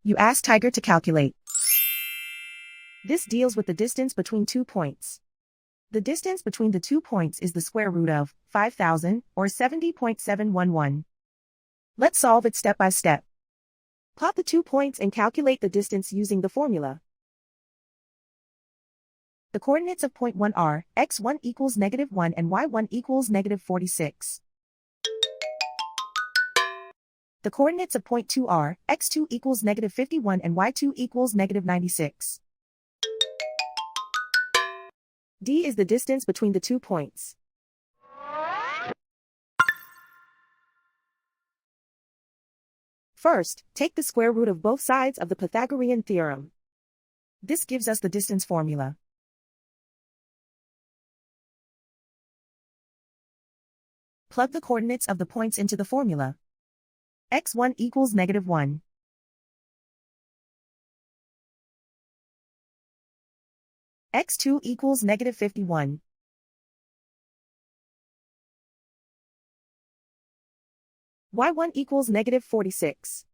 You ask Tiger to calculate. This deals with the distance between 2 points. The distance between the 2 points is the square root of 5,000, or 70.711. Let's solve it step by step. Plot the 2 points and calculate the distance using the formula. The coordinates of point 1 are x1 equals -1 and y1 equals -46. The coordinates of point 2 are x2 equals -51 and y2 equals -96. D is the distance between the 2 points. First, take the square root of both sides of the Pythagorean theorem. This gives us the distance formula. Plug the coordinates of the points into the formula. x1 equals -1. x2 equals -51. y1 equals -46.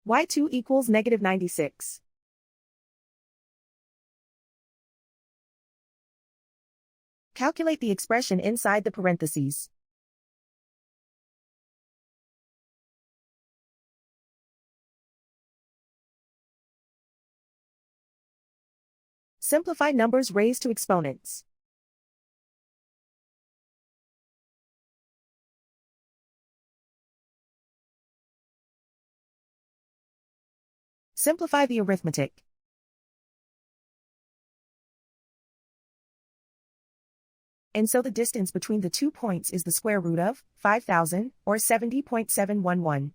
y2 equals -96. Calculate the expression inside the parentheses. Simplify numbers raised to exponents. Simplify the arithmetic. And so the distance between the 2 points is the square root of 5,000, or 70.711.